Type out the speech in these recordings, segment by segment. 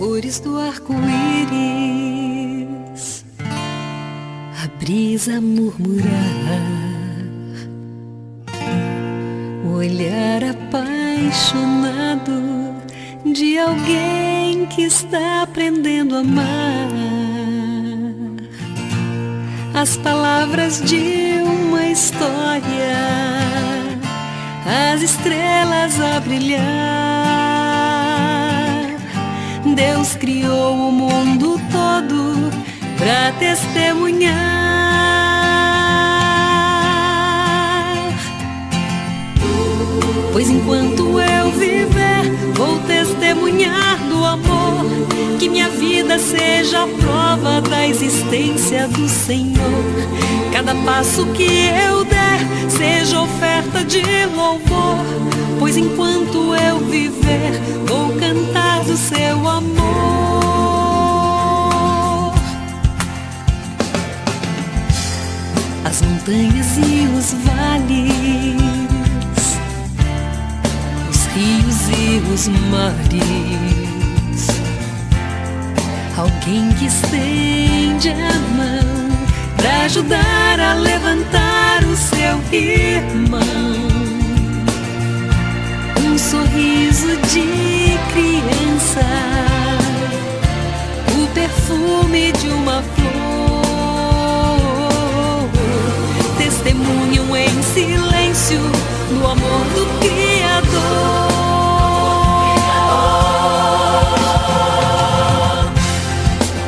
cores do arco-íris, a brisa murmurar, o olhar apaixonado de alguém que está aprendendo a amar, as palavras de uma história, as estrelas a brilhar. Deus criou o mundo todo pra testemunhar. Pois enquanto eu viver, vou testemunhar do amor, que minha vida seja a prova da existência do Senhor. Cada passo que eu der seja oferta de louvor, pois enquanto eu viver, vou cantar do seu amor. As montanhas e os vales, os rios e os mares, alguém que estende a mão pra ajudar a levantar o seu irmão. Um sorriso de criança, o perfume de uma flor, testemunham em silêncio do amor do Criador.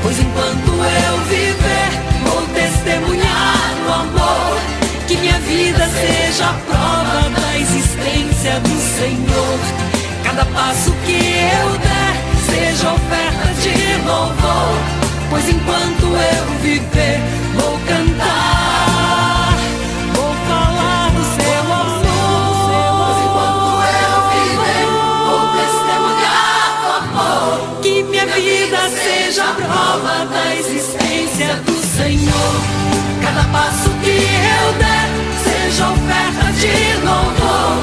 Pois enquanto eu viver, vou testemunhar o amor, que minha vida seja a prova da existência do Senhor. Cada passo que eu der seja oferta de louvor, pois enquanto eu viver, vou cantar, vou falar do seu amor. Pois enquanto eu viver, vou testemunhar do amor, que minha vida seja a prova da existência do Senhor. Cada passo que eu der seja oferta de louvor,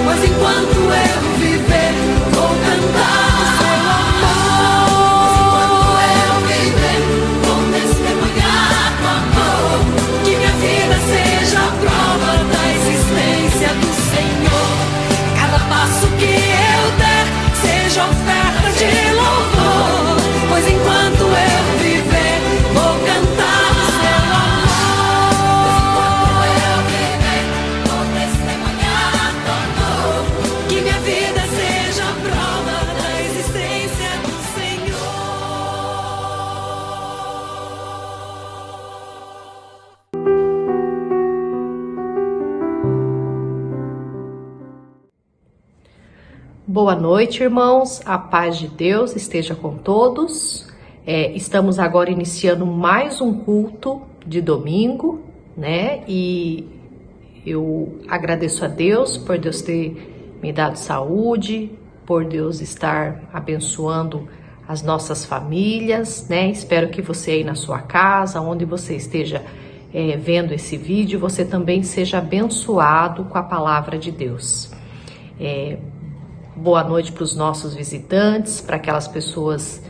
pois enquanto eu viver, vou cantar do seu amor. Pois enquanto eu viver, vou testemunhar do amor, que minha vida seja a prova da existência do Senhor. Cada passo que eu der seja oferta de louvor, pois enquanto eu viver, vou cantar do seu amor. Pois enquanto eu viver, vou testemunhar do amor, que minha vida seja a prova da existência do Senhor. Boa noite, irmãos. A paz de Deus esteja com todos. Estamos agora iniciando mais um culto de domingo, né? E eu agradeço a Deus por Deus ter me dado saúde, por Deus estar abençoando as nossas famílias, né? Espero que você aí na sua casa, onde você esteja vendo esse vídeo, você também seja abençoado com a palavra de Deus. Boa noite para os nossos visitantes, para aquelas pessoas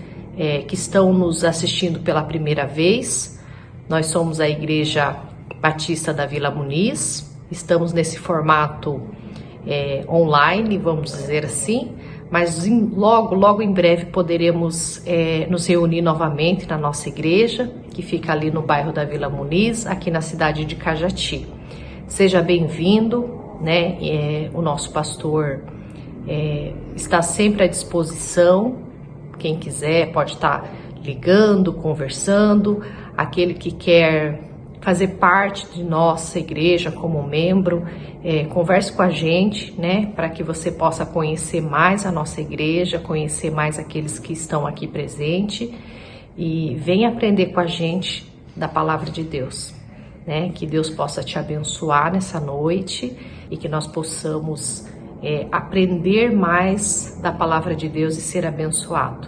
que estão nos assistindo pela primeira vez. Nós somos a Igreja Batista da Vila Muniz, estamos nesse formato online, vamos dizer assim, mas logo em breve poderemos nos reunir novamente na nossa igreja, que fica ali no bairro da Vila Muniz, aqui na cidade de Cajati. Seja bem-vindo, né? O nosso pastor está sempre à disposição. Quem quiser pode estar ligando, conversando. Aquele que quer fazer parte de nossa igreja como membro, converse com a gente, né, para que você possa conhecer mais a nossa igreja, conhecer mais aqueles que estão aqui presentes e venha aprender com a gente da palavra de Deus, né? Que Deus possa te abençoar nessa noite e que nós possamos aprender mais da palavra de Deus e ser abençoado,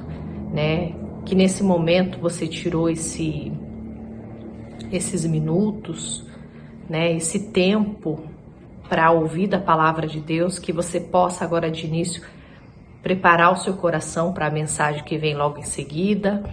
né? Que nesse momento você tirou esses minutos, né? Esse tempo para ouvir da palavra de Deus, que você possa agora de início preparar o seu coração para a mensagem que vem logo em seguida,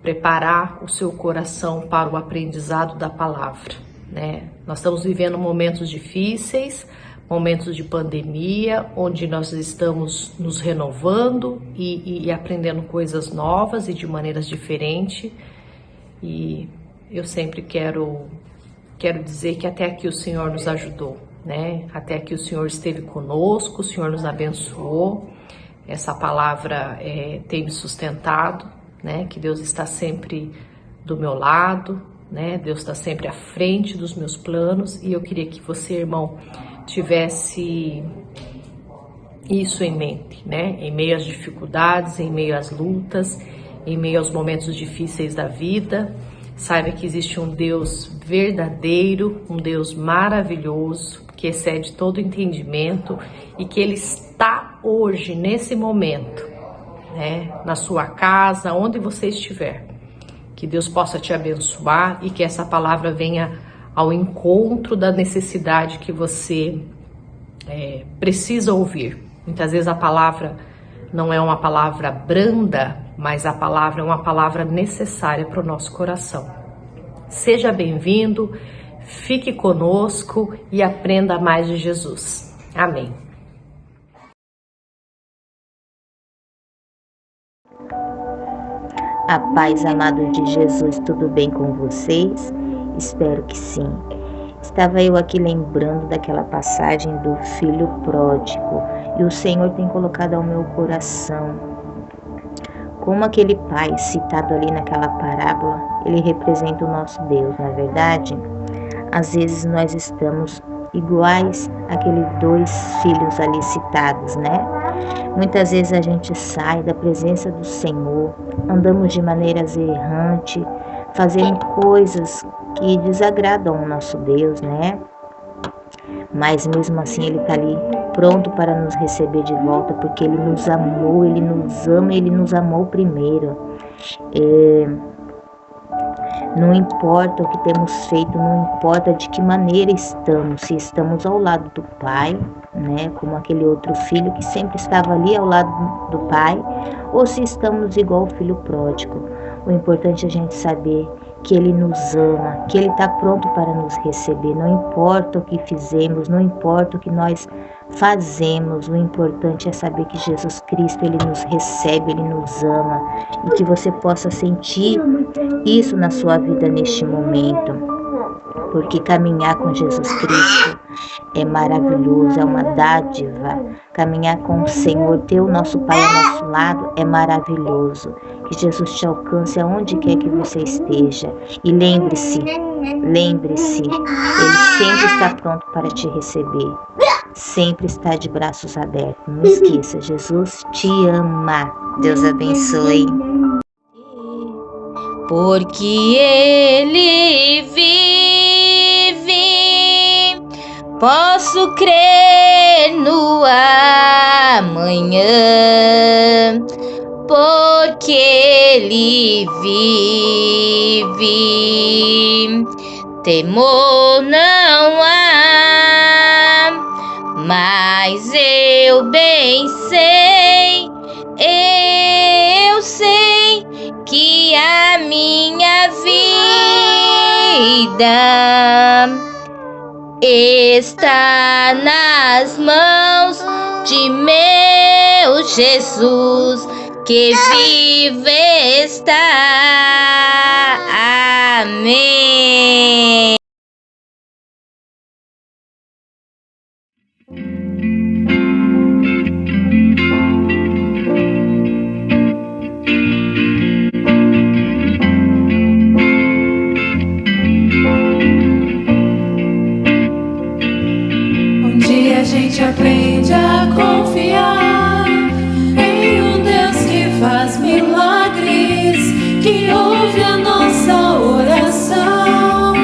preparar o seu coração para o aprendizado da palavra, né? Nós estamos vivendo momentos difíceis, momentos de pandemia, onde nós estamos nos renovando e aprendendo coisas novas e de maneiras diferentes. E eu sempre quero dizer que até aqui o Senhor nos ajudou, né? Até aqui o Senhor esteve conosco, o Senhor nos abençoou. Essa palavra tem me sustentado, né? Que Deus está sempre do meu lado, né? Deus está sempre à frente dos meus planos, e eu queria que você, irmão, tivesse isso em mente, né? Em meio às dificuldades, em meio às lutas, em meio aos momentos difíceis da vida, saiba que existe um Deus verdadeiro, um Deus maravilhoso, que excede todo entendimento, e que Ele está hoje, nesse momento, né? Na sua casa, onde você estiver. Que Deus possa te abençoar e que essa palavra venha ao encontro da necessidade que você precisa ouvir. Muitas vezes a palavra não é uma palavra branda, mas a palavra é uma palavra necessária para o nosso coração. Seja bem-vindo, fique conosco e aprenda mais de Jesus. Amém. A paz, amado de Jesus, tudo bem com vocês? Espero que sim. Estava eu aqui lembrando daquela passagem do filho pródigo, e o Senhor tem colocado ao meu coração como aquele pai citado ali naquela parábola, ele representa o nosso Deus, não é verdade? Às vezes nós estamos iguais àqueles 2 filhos ali citados, né? Muitas vezes a gente sai da presença do Senhor, andamos de maneiras errantes, fazendo coisas que desagradam o nosso Deus, né? Mas mesmo assim Ele está ali pronto para nos receber de volta, porque Ele nos amou, Ele nos ama, Ele nos amou primeiro. Não importa o que temos feito, não importa de que maneira estamos, se estamos ao lado do Pai, né, como aquele outro filho que sempre estava ali ao lado do Pai, ou se estamos igual o filho pródigo. O importante é a gente saber que Ele nos ama, que Ele está pronto para nos receber. Não importa o que fizemos, não importa o que nós fazemos, o importante é saber que Jesus Cristo, Ele nos recebe, Ele nos ama, e que você possa sentir isso na sua vida neste momento, porque caminhar com Jesus Cristo é maravilhoso, é uma dádiva. Caminhar com o Senhor, ter o nosso Pai ao nosso lado é maravilhoso. Que Jesus te alcance aonde quer que você esteja. E lembre-se, Ele sempre está pronto para te receber. Sempre está de braços abertos. Não esqueça, Jesus te ama. Deus abençoe. Porque Ele vive, posso crer no amanhã. Porque Ele vive, temor não há, mas eu bem sei, eu sei que a minha vida está nas mãos de meu Jesus, que vive está. Amém. Onde a gente aprende a confiar em um Deus que faz milagres, que ouve a nossa oração,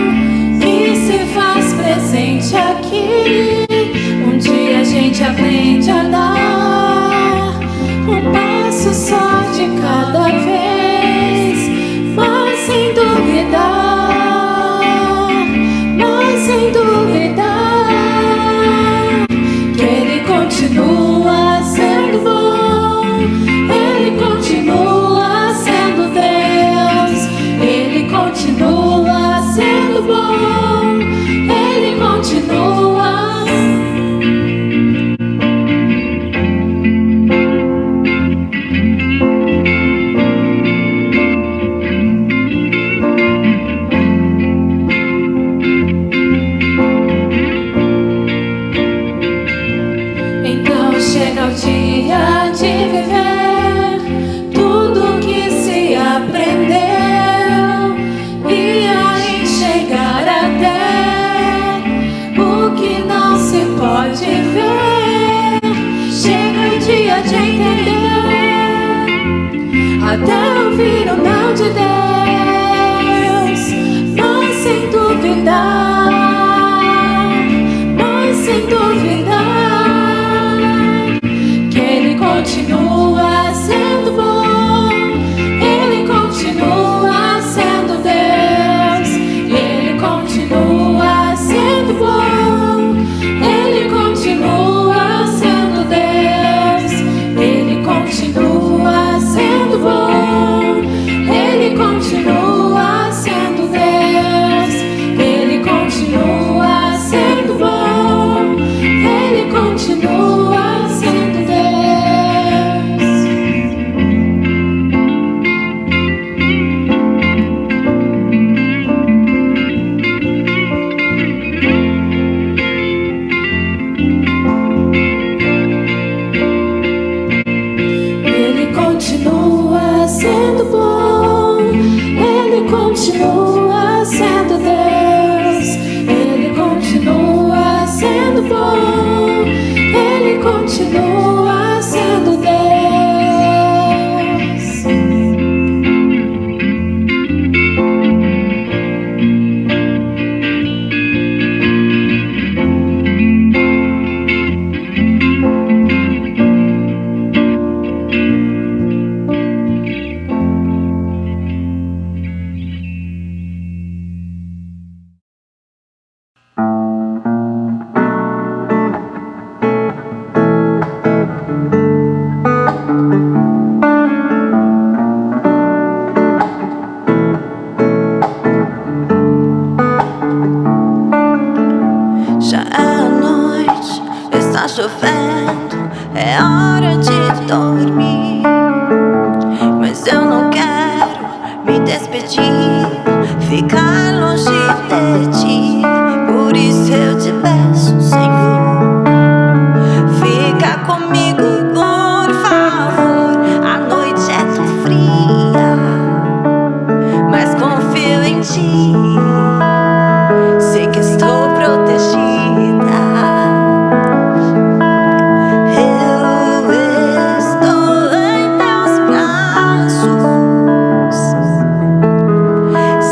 continua sendo Deus, Ele continua sendo bom, Ele continua sendo Deus. Já é a noite, está chovendo, é hora de dormir. Mas eu não quero me despedir, ficar longe de ti. Por isso eu te peço, Senhor, fica comigo, por favor. A noite é tão fria, mas confio em ti. Sei que estou protegida. Eu estou em teus braços.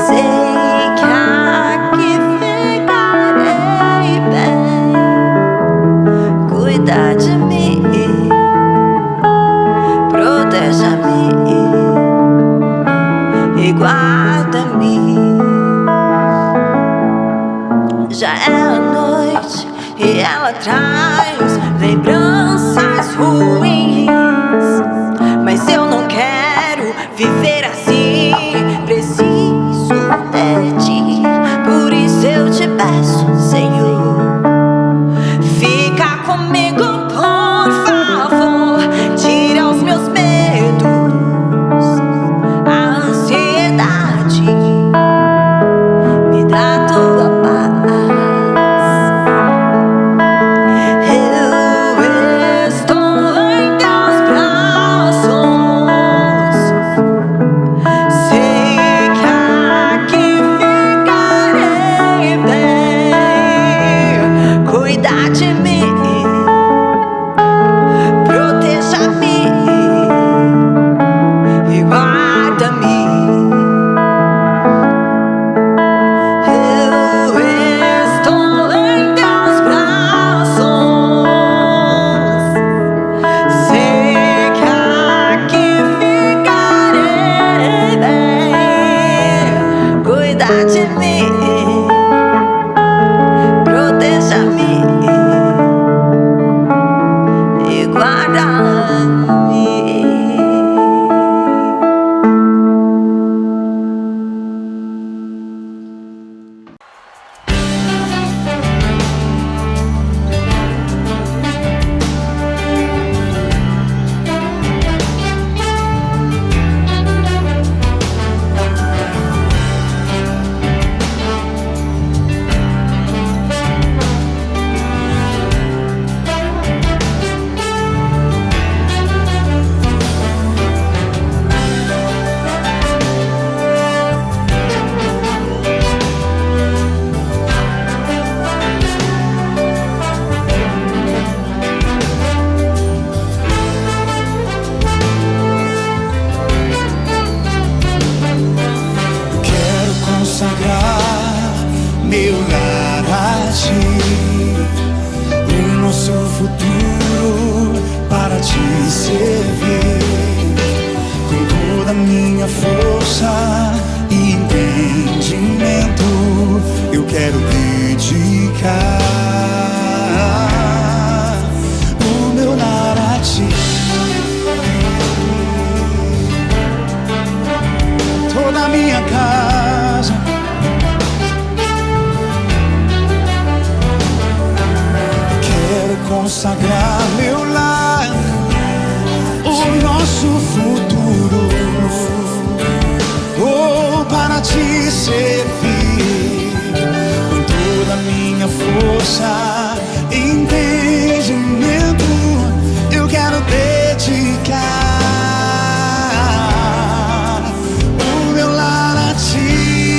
Sei que aqui ficarei bem. Cuida de mim, proteja-me e guarda-me. Já é a noite e ela traz lembranças ruins, mas eu não quero viver assim. Preciso de ti, por isso eu te peço, Senhor, fica comigo, por favor. Tira os meus medos, a ansiedade, me dá tua paz. Eu estou em teus braços. Sei que aqui ficarei bem. Cuida de mim, proteja-me e guarda-me. Eu estou em teus braços. Sei que aqui ficarei bem. Cuida de mim, proteja-me e guarda-me. Quero consagrar meu lar a ti, o nosso futuro para te servir. Com toda a minha força e entendimento, eu quero dedicar o meu lar a ti. Toda a minha casa, quero consagrar meu lar, o nosso futuro, oh, para te servir. Com toda a minha força e entendimento, eu quero dedicar o meu lar a ti.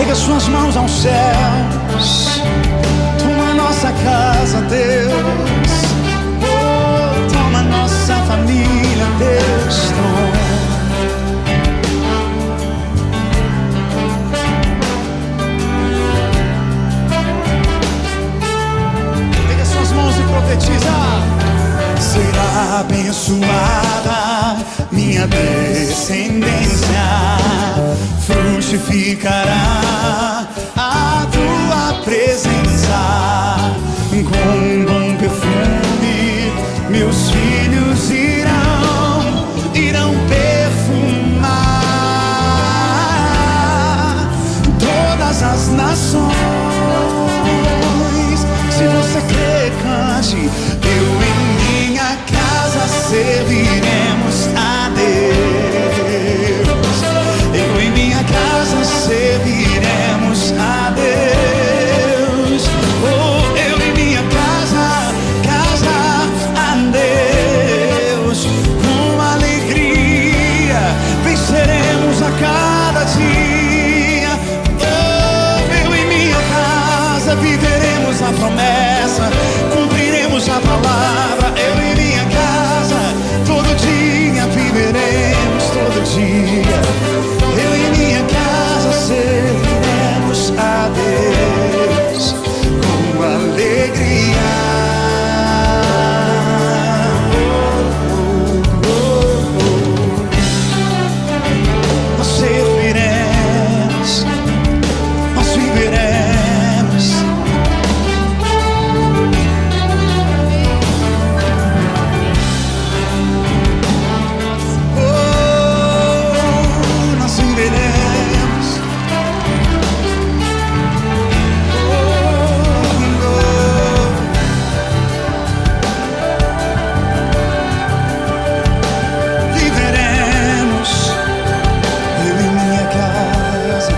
Pega suas mãos aos céus, toma nossa casa, Deus. Oh, toma nossa família, Deus, toma. Pega suas mãos e profetiza. Será abençoada minha descendência, frutificará a tua presença. Com um bom perfume meus filhos irão perfumar todas as nações. Se você crê, cante. Eu em minha casa serviremos a Deus. Eu em minha casa serviremos a Deus. Oh, eu em minha casa a Deus. Com alegria venceremos a cada dia. Oh, eu em minha casa viveremos a promessa, cumpriremos a palavra. Eu em minha casa todo dia viveremos, todo dia. Eu em minha casa serviremos a Deus com alegria. Nós serviremos, nós viveremos. Nós viveremos. Viveremos. Eu em minha casa.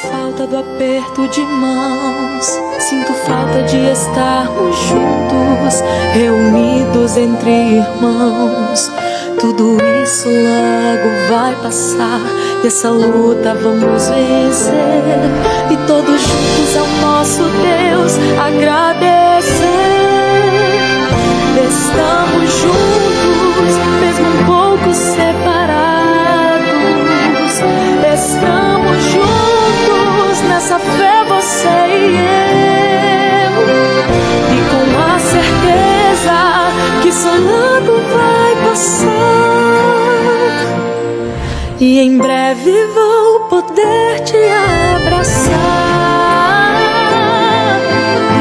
falta do aperto de mãos, sinto falta de estarmos juntos, reunidos entre irmãos. Tudo isso logo vai passar e essa luta vamos vencer. E todos juntos ao nosso Deus agradecer. Estamos juntos, mesmo um pouco separados. Estamos juntos nessa fé, você e eu. E com a certeza que isso logo vai passar. E em breve vou poder te abraçar.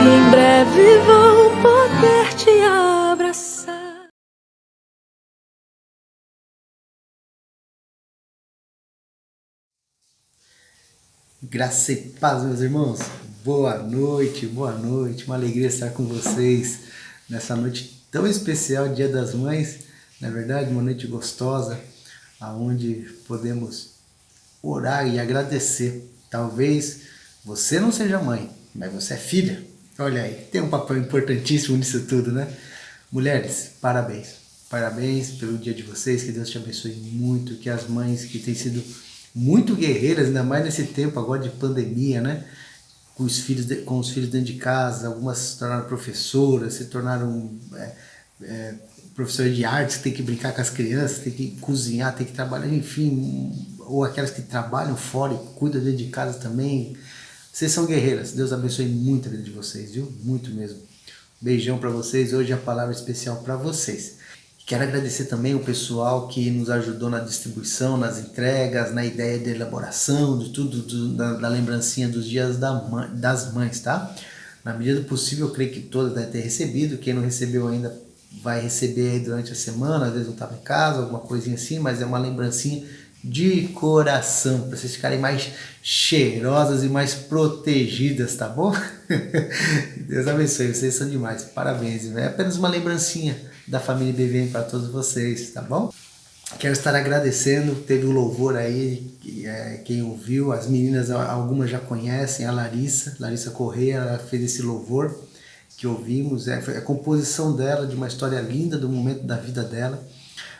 E em breve vou poder te abraçar. Graça e paz, meus irmãos. Boa noite, uma alegria estar com vocês nessa noite tão especial, Dia das Mães. Na verdade, uma noite gostosa, aonde podemos orar e agradecer. Talvez você não seja mãe, mas você é filha. Olha aí, tem um papel importantíssimo nisso tudo, né? Mulheres, parabéns. Parabéns pelo dia de vocês, que Deus te abençoe muito, que as mães que têm sido muito guerreiras, ainda mais nesse tempo agora de pandemia, né? Com os filhos dentro de casa, algumas se tornaram professoras, se tornaram professores de artes, que tem que brincar com as crianças, tem que cozinhar, tem que trabalhar, enfim, ou aquelas que trabalham fora e cuidam dentro de casa também. Vocês são guerreiras, Deus abençoe muito a vida de vocês, viu? Muito mesmo. Beijão para vocês, hoje a palavra especial para vocês. Quero agradecer também o pessoal que nos ajudou na distribuição, nas entregas, na ideia de elaboração, de tudo, da lembrancinha dos dias das mães, tá? Na medida do possível, eu creio que todas devem ter recebido. Quem não recebeu ainda vai receber aí durante a semana, às vezes não estava em casa, alguma coisinha assim, mas é uma lembrancinha de coração, para vocês ficarem mais cheirosas e mais protegidas, tá bom? Deus abençoe, vocês são demais, parabéns. É apenas uma lembrancinha da família BVM para todos vocês, tá bom? Quero estar agradecendo, teve o louvor aí, quem ouviu, as meninas, algumas já conhecem, a Larissa Correia, ela fez esse louvor que ouvimos, foi a composição dela, de uma história linda do momento da vida dela.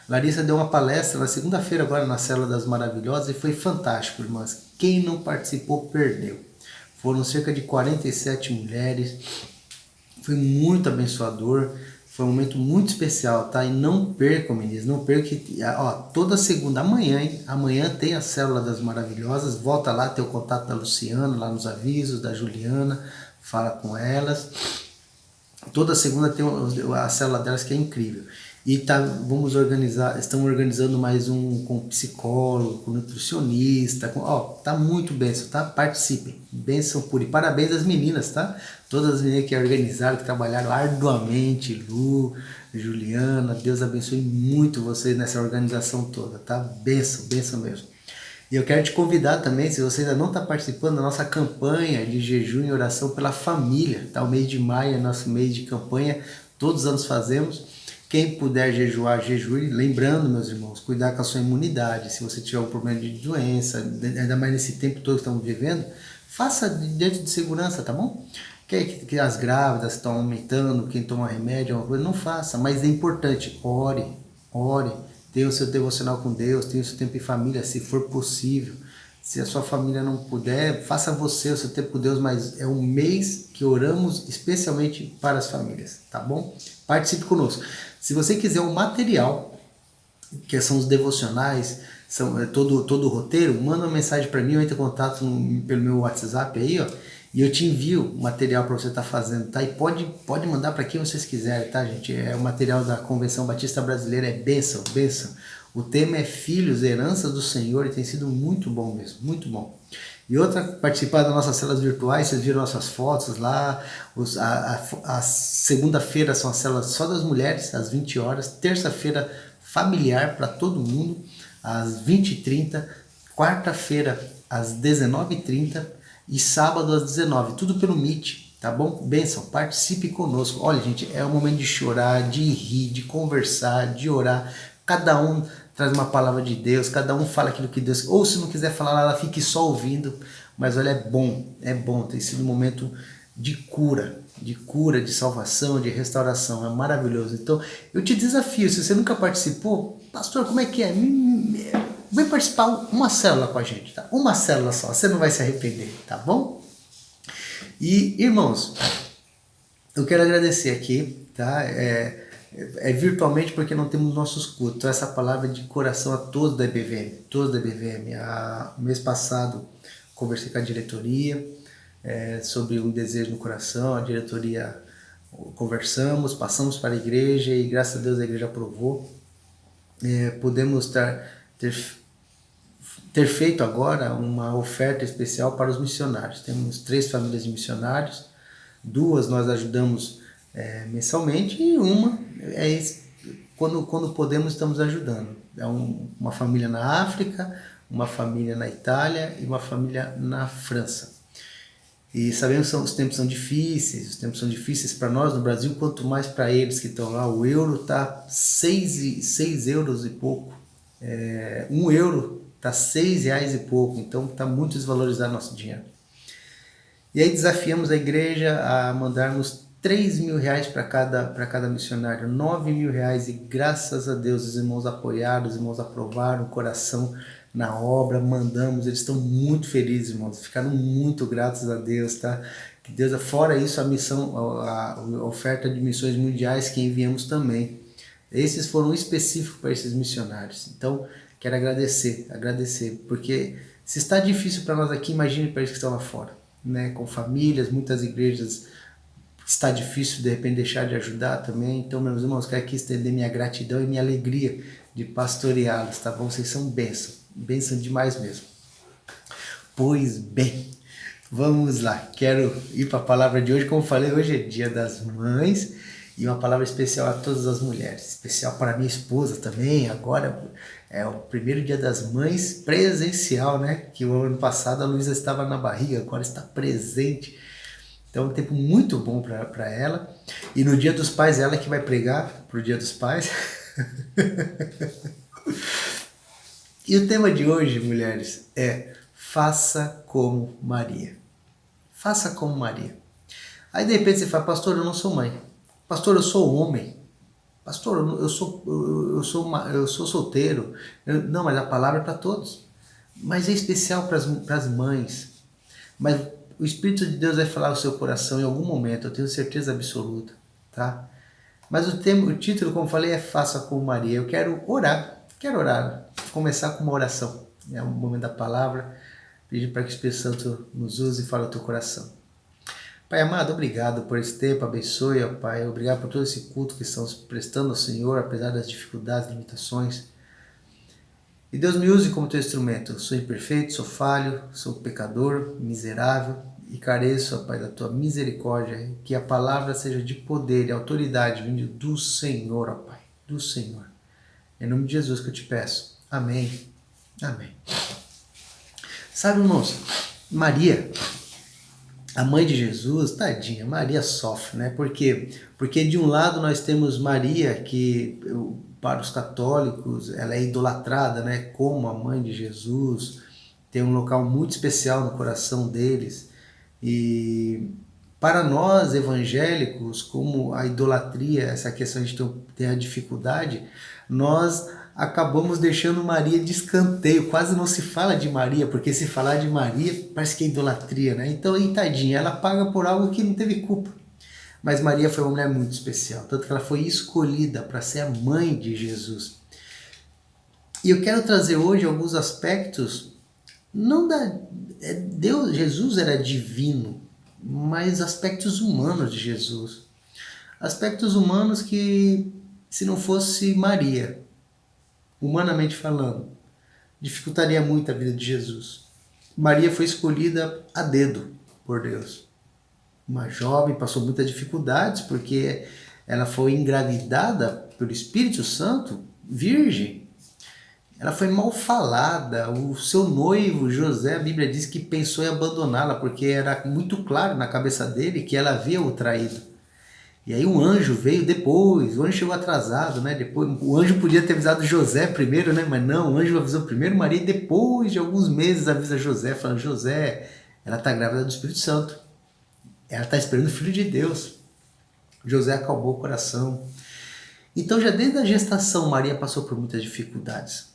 Larissa deu uma palestra na segunda-feira agora na Célula das Maravilhosas e foi fantástico, irmãs. Quem não participou perdeu. Foram cerca de 47 mulheres, foi muito abençoador, foi um momento muito especial, tá? E não percam, meninas, não percam que, ó, toda segunda, amanhã tem a Célula das Maravilhosas, volta lá, tem o contato da Luciana, lá nos avisos, da Juliana, fala com elas. Toda segunda tem a célula delas que é incrível. E estamos organizando mais um com psicólogo, com nutricionista, tá muito bênção, tá? Participem, bênção pura. E parabéns às meninas, tá? Todas as meninas que organizaram, que trabalharam arduamente, Lu, Juliana, Deus abençoe muito vocês nessa organização toda, tá? Bênção, bênção mesmo. E eu quero te convidar também, se você ainda não está participando da nossa campanha de jejum e oração pela família, tá? O mês de maio é nosso mês de campanha, todos os anos fazemos. Quem puder jejuar, jejue. Lembrando, meus irmãos, cuidar com a sua imunidade. Se você tiver um problema de doença, ainda mais nesse tempo todo que estamos vivendo, faça dentro de segurança, tá bom? Que as grávidas estão aumentando, quem toma remédio, alguma coisa, não faça. Mas é importante, ore. Tenha o seu devocional com Deus, tenha o seu tempo em família, se for possível. Se a sua família não puder, faça você o seu tempo com Deus, mas é um mês que oramos especialmente para as famílias, tá bom? Participe conosco. Se você quiser um material, que são os devocionais, todo o roteiro, manda uma mensagem para mim, ou entra em contato pelo meu WhatsApp aí, ó, e eu te envio o material para você estar fazendo, tá? E pode mandar para quem vocês quiserem, tá, gente? É o material da Convenção Batista Brasileira, é bênção, bênção. O tema é Filhos, Heranças do Senhor, e tem sido muito bom mesmo, muito bom. E outra, participar das nossas células virtuais, vocês viram nossas fotos lá, a segunda-feira são as células só das mulheres, às 20 horas, terça-feira familiar para todo mundo, às 20h30, quarta-feira às 19h30 e sábado às 19h, tudo pelo Meet, tá bom? Bênção, participe conosco. Olha, gente, é o momento de chorar, de rir, de conversar, de orar, cada um traz uma palavra de Deus, cada um fala aquilo que Deus... Ou se não quiser falar nada, fique só ouvindo. mas olha, é bom, tem sido um momento de cura, de salvação, de restauração, é maravilhoso. Então, eu te desafio, se você nunca participou, pastor, como é que é? Vem participar uma célula com a gente, tá? Uma célula só, você não vai se arrepender, tá bom? E, irmãos, eu quero agradecer aqui, tá? Virtualmente porque não temos nossos cultos. Então, essa palavra de coração a todos da IBVM, mês passado, conversei com a diretoria sobre um desejo no coração, a diretoria conversamos, passamos para a igreja e graças a Deus a igreja aprovou. Podemos ter feito agora uma oferta especial para os missionários. Temos 3 famílias de missionários, 2 nós ajudamos mensalmente e uma quando podemos estamos ajudando. Uma família na África, uma família na Itália e uma família na França. E sabemos que os tempos são difíceis para nós no Brasil, quanto mais para eles que estão lá. O euro está 6 euros e pouco, 1 euro está R$6 e pouco, então está muito desvalorizado nosso dinheiro. E aí desafiamos a igreja a mandarmos R$3.000 para cada missionário, R$9.000, e graças a Deus os irmãos apoiaram, os irmãos aprovaram, o coração na obra, mandamos, eles estão muito felizes, irmãos, ficaram muito gratos a Deus, tá? Que Deus, fora isso, a oferta de missões mundiais que enviamos também, esses foram específicos para esses missionários. Então, quero agradecer, porque se está difícil para nós aqui, imagine para eles que estão lá fora, né? Com famílias, muitas igrejas, está difícil de repente deixar de ajudar também. Então, meus irmãos, quero aqui estender minha gratidão e minha alegria de pastoreá-los, tá bom? Vocês são bênção demais mesmo. Pois bem, vamos lá, quero ir para a palavra de hoje. Como eu falei, hoje é dia das mães e uma palavra especial a todas as mulheres, especial para minha esposa também. Agora é o primeiro dia das mães presencial, né? Que o ano passado a Luísa estava na barriga, agora está presente. Então é um tempo muito bom para ela. E no dia dos pais, ela que vai pregar pro dia dos pais. E o tema de hoje, mulheres, é faça como Maria. Faça como Maria. Aí de repente você fala, pastor, eu não sou mãe. Pastor, eu sou homem. Pastor, eu sou solteiro. Não, mas a palavra é para todos. Mas é especial para as mães. Mas o Espírito de Deus vai falar no seu coração em algum momento, eu tenho certeza absoluta, tá? Mas o título, como falei, é Faça como Maria. Eu quero orar, começar com uma oração. É o momento da palavra, pedir para que o Espírito Santo nos use e fale ao teu coração. Pai amado, obrigado por esse tempo, abençoe, ó Pai, obrigado por todo esse culto que estamos prestando ao Senhor, apesar das dificuldades, limitações. E Deus me use como teu instrumento. Eu sou imperfeito, sou falho, sou pecador, miserável e careço, ó Pai, da tua misericórdia. Que a palavra seja de poder e autoridade vindo do Senhor, ó Pai, do Senhor. Em nome de Jesus que eu te peço. Amém. Amém. Sabe, irmãos, Maria, a mãe de Jesus, tadinha, Maria sofre, né? Por quê? Porque de um lado nós temos Maria, que para os católicos ela é idolatrada, né? Como a mãe de Jesus, tem um local muito especial no coração deles. E para nós evangélicos, como a idolatria, essa questão de ter a dificuldade, nós acabamos deixando Maria de escanteio, quase não se fala de Maria, porque se falar de Maria parece que é idolatria, né? Então, tadinha, ela paga por algo que não teve culpa. Mas Maria foi uma mulher muito especial, tanto que ela foi escolhida para ser a mãe de Jesus. E eu quero trazer hoje alguns aspectos, Jesus era divino, mas aspectos humanos de Jesus. Aspectos humanos que, se não fosse Maria, humanamente falando, dificultaria muito a vida de Jesus. Maria foi escolhida a dedo por Deus. Uma jovem, passou muitas dificuldades, porque ela foi engravidada pelo Espírito Santo, virgem. Ela foi mal falada. O seu noivo, José, a Bíblia diz que pensou em abandoná-la, porque era muito claro na cabeça dele que ela havia o traído. E aí um anjo veio depois, o anjo chegou atrasado, né? Depois, o anjo podia ter avisado José primeiro, né? Mas não, o anjo avisou primeiro Maria e depois de alguns meses avisa José, falando, José, Ela está grávida do Espírito Santo. Ela está esperando o Filho de Deus. José acalmou o coração. Então, já desde a gestação, Maria passou por muitas dificuldades.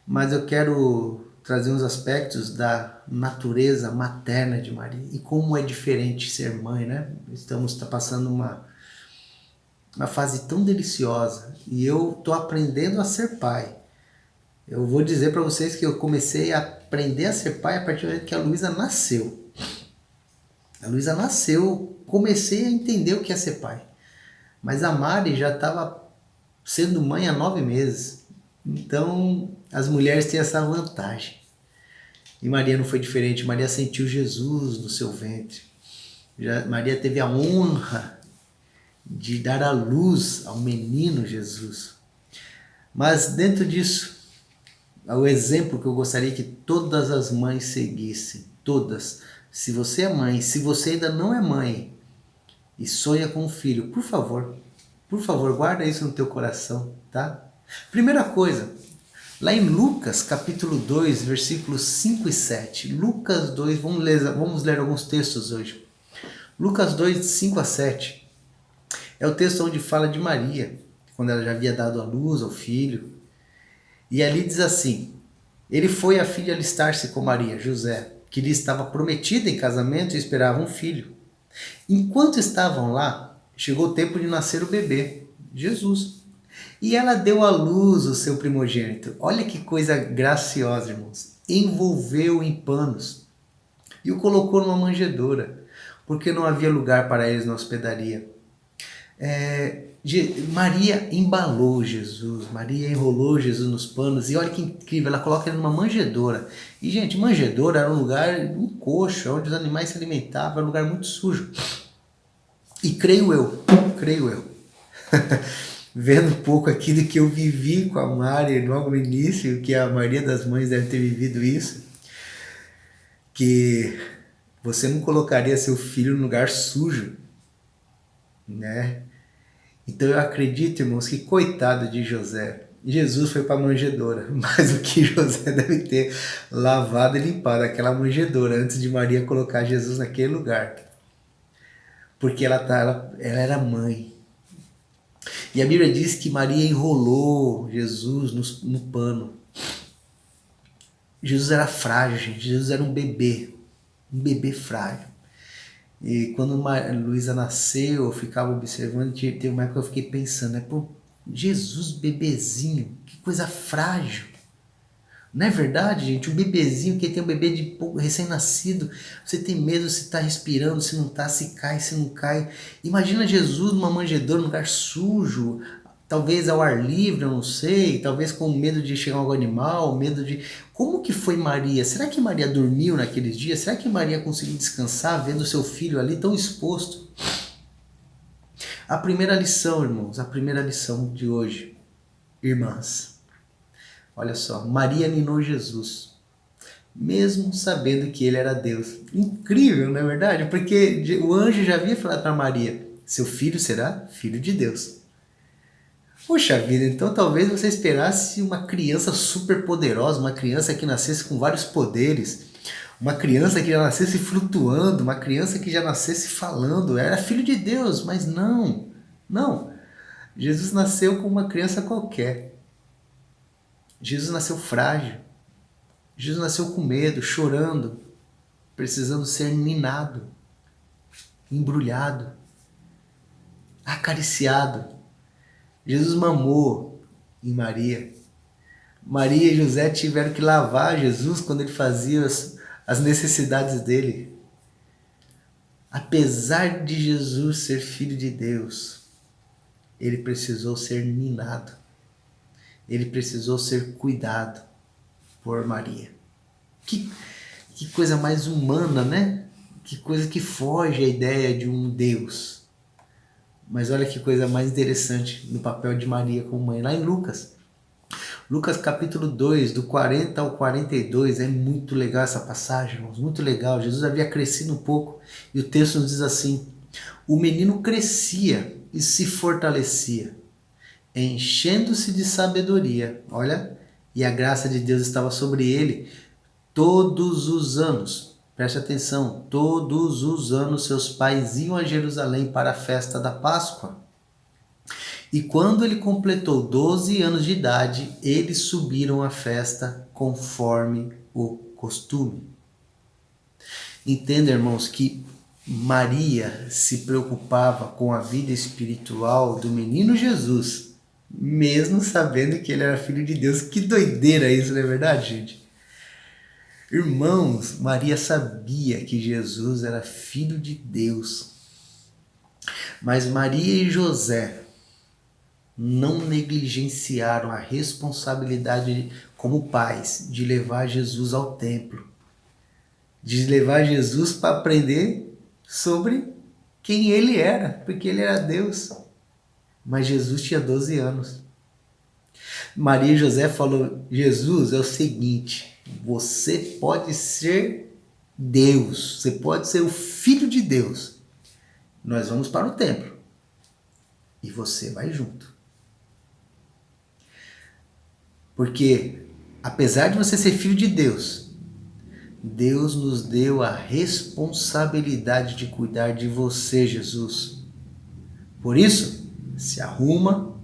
Mas eu quero trazer uns aspectos da natureza materna de Maria e como é diferente ser mãe, né? Estamos passando uma fase tão deliciosa e eu estou aprendendo a ser pai. Eu vou dizer para vocês que eu comecei a aprender a ser pai a partir do momento que a Luísa nasceu. A Luísa nasceu, comecei a entender o que é ser pai. Mas a Mari já estava sendo mãe há 9 meses. Então, as mulheres têm essa vantagem. E Maria não foi diferente. Maria sentiu Jesus no seu ventre. Maria teve a honra de dar à luz ao menino Jesus. Mas dentro disso, o exemplo que eu gostaria que todas as mães seguissem. Todas. Se você é mãe, se você ainda não é mãe e sonha com um filho, por favor, guarda isso no teu coração, tá? Primeira coisa, lá em Lucas, capítulo 2, versículos 5 e 7. Lucas 2, vamos ler alguns textos hoje. Lucas 2, 5 a 7. É o texto onde fala de Maria, quando ela já havia dado à luz ao filho. E ali diz assim: ele foi a fim de alistar-se com Maria, José, que lhe estava prometida em casamento e esperava um filho. Enquanto estavam lá, chegou o tempo de nascer o bebê, Jesus. E ela deu à luz o seu primogênito. Olha que coisa graciosa, irmãos. Envolveu em panos e o colocou numa manjedoura, porque não havia lugar para eles na hospedaria. Maria embalou Jesus, Maria enrolou Jesus nos panos, e olha que incrível, ela coloca ele numa manjedoura. E gente, manjedoura era um lugar, um coxo, onde os animais se alimentavam, era um lugar muito sujo. E creio eu, vendo um pouco aqui do que eu vivi com a Mari logo no início, que a maioria das mães deve ter vivido isso, que você não colocaria seu filho num lugar sujo, né? Então eu acredito, irmãos, que coitado de José. Jesus foi para a manjedoura, mas o que José deve ter lavado e limpado aquela manjedoura antes de Maria colocar Jesus naquele lugar. Porque ela era mãe. E a Bíblia diz que Maria enrolou Jesus no pano. Jesus era frágil, gente. Jesus era um bebê frágil. E quando Luísa nasceu, eu ficava observando, teve uma época que eu fiquei pensando, pô, Jesus bebezinho, que coisa frágil. Não é verdade, gente? Um bebezinho, que tem um bebê de recém-nascido, você tem medo se está respirando, se não está, se cai, se não cai. Imagina Jesus numa manjedoura, num lugar sujo, talvez ao ar livre, eu não sei, talvez com medo de chegar algum animal, medo de... Como que foi Maria? Será que Maria dormiu naqueles dias? Será que Maria conseguiu descansar vendo seu filho ali tão exposto? A primeira lição, irmãos, a primeira lição de hoje, irmãs, olha só, Maria ninou Jesus, mesmo sabendo que ele era Deus. Incrível, não é verdade? Porque o anjo já havia falado para Maria, seu filho será filho de Deus. Poxa vida, então talvez você esperasse uma criança super poderosa, uma criança que nascesse com vários poderes, uma criança que já nascesse flutuando, uma criança que já nascesse falando, era filho de Deus, mas não. Jesus nasceu como uma criança qualquer. Jesus nasceu frágil, Jesus nasceu com medo, chorando, precisando ser ninado, embrulhado, acariciado. Jesus mamou em Maria. Maria e José tiveram que lavar Jesus quando ele fazia as necessidades dele. Apesar de Jesus ser filho de Deus, ele precisou ser ninado. Ele precisou ser cuidado por Maria. Que coisa mais humana, né? Que coisa que foge à ideia de um Deus. Mas olha que coisa mais interessante no papel de Maria como mãe. Lá em Lucas capítulo 2, do 40 ao 42, é muito legal essa passagem, irmãos, muito legal. Jesus havia crescido um pouco e o texto nos diz assim: o menino crescia e se fortalecia, enchendo-se de sabedoria, olha, e a graça de Deus estava sobre ele todos os anos. Preste atenção, todos os anos seus pais iam a Jerusalém para a festa da Páscoa. E quando ele completou 12 anos de idade, eles subiram à festa conforme o costume. Entenda, irmãos, que Maria se preocupava com a vida espiritual do menino Jesus, mesmo sabendo que ele era filho de Deus. Que doideira isso, não é verdade, gente? Irmãos, Maria sabia que Jesus era filho de Deus. Mas Maria e José não negligenciaram a responsabilidade como pais de levar Jesus ao templo, de levar Jesus para aprender sobre quem ele era, porque ele era Deus. Mas Jesus tinha 12 anos. Maria e José falou: Jesus, é o seguinte, você pode ser Deus, você pode ser o filho de Deus. Nós vamos para o templo e você vai junto. Porque, apesar de você ser filho de Deus, Deus nos deu a responsabilidade de cuidar de você, Jesus. Por isso, se arruma,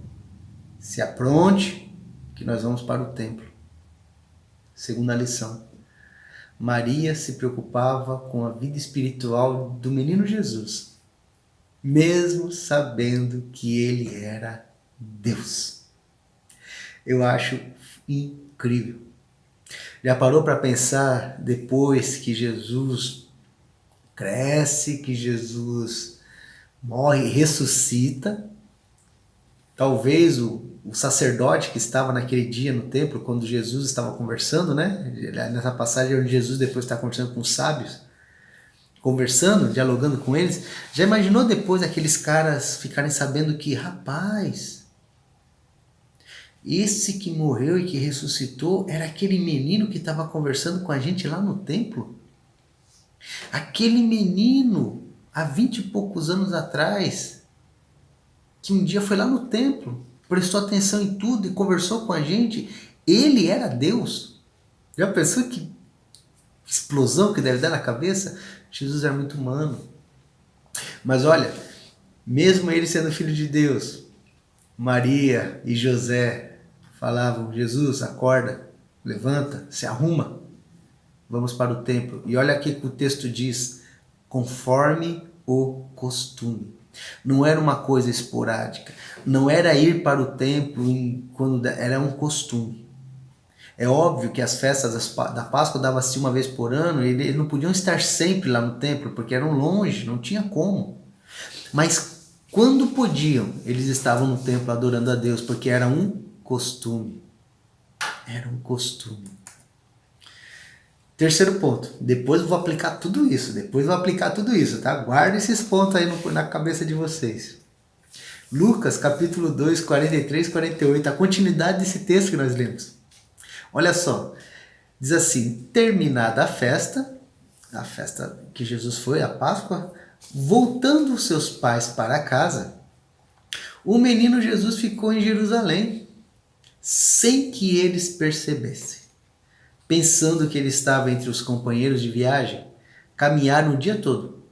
se apronte, que nós vamos para o templo. Segunda lição. Maria se preocupava com a vida espiritual do menino Jesus, mesmo sabendo que ele era Deus. Eu acho incrível. Já parou para pensar, depois que Jesus cresce, que Jesus morre e ressuscita, talvez o sacerdote que estava naquele dia no templo, quando Jesus estava conversando, né? Nessa passagem onde Jesus depois está conversando com os sábios, conversando, dialogando com eles, já imaginou depois aqueles caras ficarem sabendo que, rapaz, esse que morreu e que ressuscitou era aquele menino que estava conversando com a gente lá no templo? Aquele menino, há 20 e poucos anos atrás, que um dia foi lá no templo, prestou atenção em tudo e conversou com a gente, ele era Deus. Já pensou que explosão que deve dar na cabeça? Jesus era muito humano. Mas olha, mesmo ele sendo filho de Deus, Maria e José falavam: Jesus, acorda, levanta, se arruma, vamos para o templo. E olha aqui que o texto diz: conforme o costume. Não era uma coisa esporádica, não era ir para o templo quando era um costume. É óbvio que as festas da Páscoa davam-se uma vez por ano, e eles não podiam estar sempre lá no templo, porque eram longe, não tinha como. Mas quando podiam, eles estavam no templo adorando a Deus, porque era um costume. Era um costume. Terceiro ponto. Depois eu vou aplicar tudo isso. Tá? Guarda esses pontos aí na cabeça de vocês. Lucas, capítulo 2, 43, 48. A continuidade desse texto que nós lemos. Olha só. Diz assim: terminada a festa que Jesus foi, a Páscoa, voltando os seus pais para casa, o menino Jesus ficou em Jerusalém, sem que eles percebessem. Pensando que ele estava entre os companheiros de viagem, caminharam o dia todo.